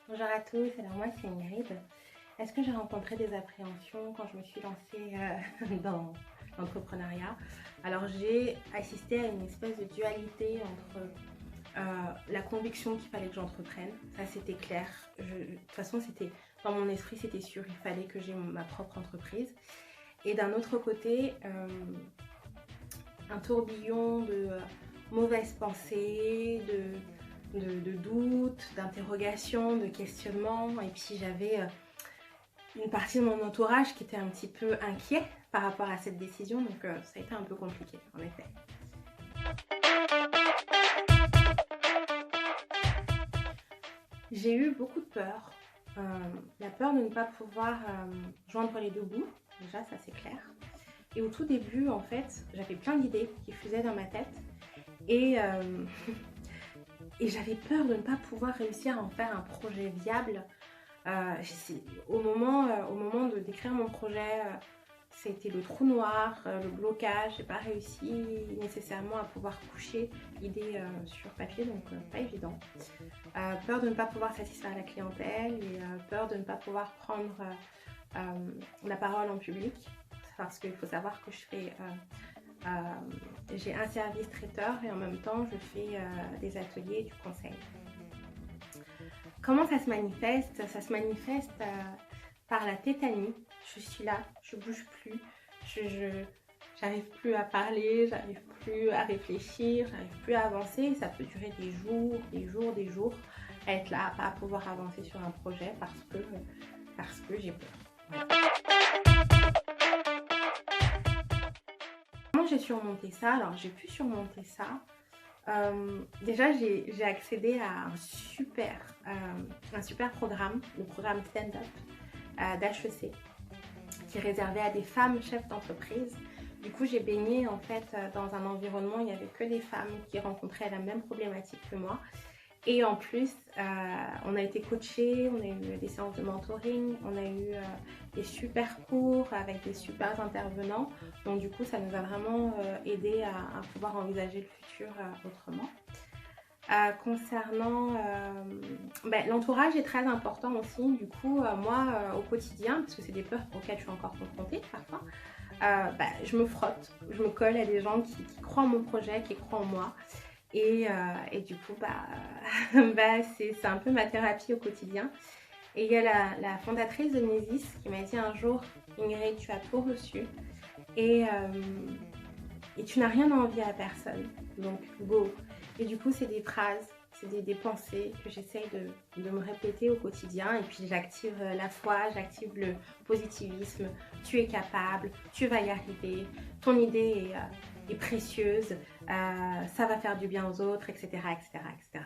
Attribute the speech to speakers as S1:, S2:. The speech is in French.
S1: Bonjour à tous, alors moi c'est Ingrid. Est-ce que j'ai rencontré des appréhensions quand je me suis lancée dans l'entrepreneuriat? Alors j'ai assisté à une espèce de dualité entre la conviction qu'il fallait que j'entreprenne, ça c'était clair. De toute façon c'était dans mon esprit, c'était sûr, il fallait que j'ai ma propre entreprise. Et d'un autre côté, un tourbillon de mauvaises pensées, de doutes, d'interrogations, de questionnements. Et puis j'avais une partie de mon entourage qui était un petit peu inquiet par rapport à cette décision. Donc ça a été un peu compliqué en effet. J'ai eu beaucoup de peur. La peur de ne pas pouvoir joindre les deux bouts, déjà ça c'est clair. Et au tout début en fait, j'avais plein d'idées qui fusaient dans ma tête. Et j'avais peur de ne pas pouvoir réussir à en faire un projet viable. Au moment de décrire mon projet, c'était le trou noir, le blocage. J'ai pas réussi nécessairement à pouvoir coucher l'idée sur papier, donc pas évident. Peur de ne pas pouvoir satisfaire la clientèle et peur de ne pas pouvoir prendre la parole en public, parce qu'il faut savoir que j'ai un service traiteur et en même temps je fais des ateliers et du conseil. Comment ça se manifeste? Ça se manifeste par la tétanie. Je suis là, je bouge plus, j'arrive plus à parler, j'arrive plus à réfléchir, j'arrive plus à avancer. Ça peut durer des jours, des jours à être là, à pas pouvoir avancer sur un projet parce que j'ai peur. Voilà. Comment j'ai surmonté ça? Alors j'ai pu surmonter ça. Déjà j'ai accédé à un super programme, le programme Stand Up d'HEC, qui est réservé à des femmes chefs d'entreprise. Du coup j'ai baigné en fait dans un environnement où il n'y avait que des femmes qui rencontraient la même problématique que moi. Et en plus, on a été coachés, on a eu des séances de mentoring, on a eu des super cours avec des super intervenants. Donc du coup, ça nous a vraiment aidé à pouvoir envisager le futur autrement. Concernant l'entourage est très important aussi. Du coup, moi, au quotidien, parce que c'est des peurs auxquelles je suis encore confrontée parfois, je me frotte, je me colle à des gens qui croient en mon projet, qui croient en moi. Et du coup, c'est un peu ma thérapie au quotidien. Et il y a la fondatrice de Nesis qui m'a dit un jour: Ingrid, tu as tout reçu et tu n'as rien à envier à personne, donc go. Et du coup, c'est des phrases, c'est des pensées que j'essaye de me répéter au quotidien. Et puis j'active la foi, j'active le positivisme. Tu es capable, tu vas y arriver, ton idée est précieuse, ça va faire du bien aux autres, etc., etc., etc.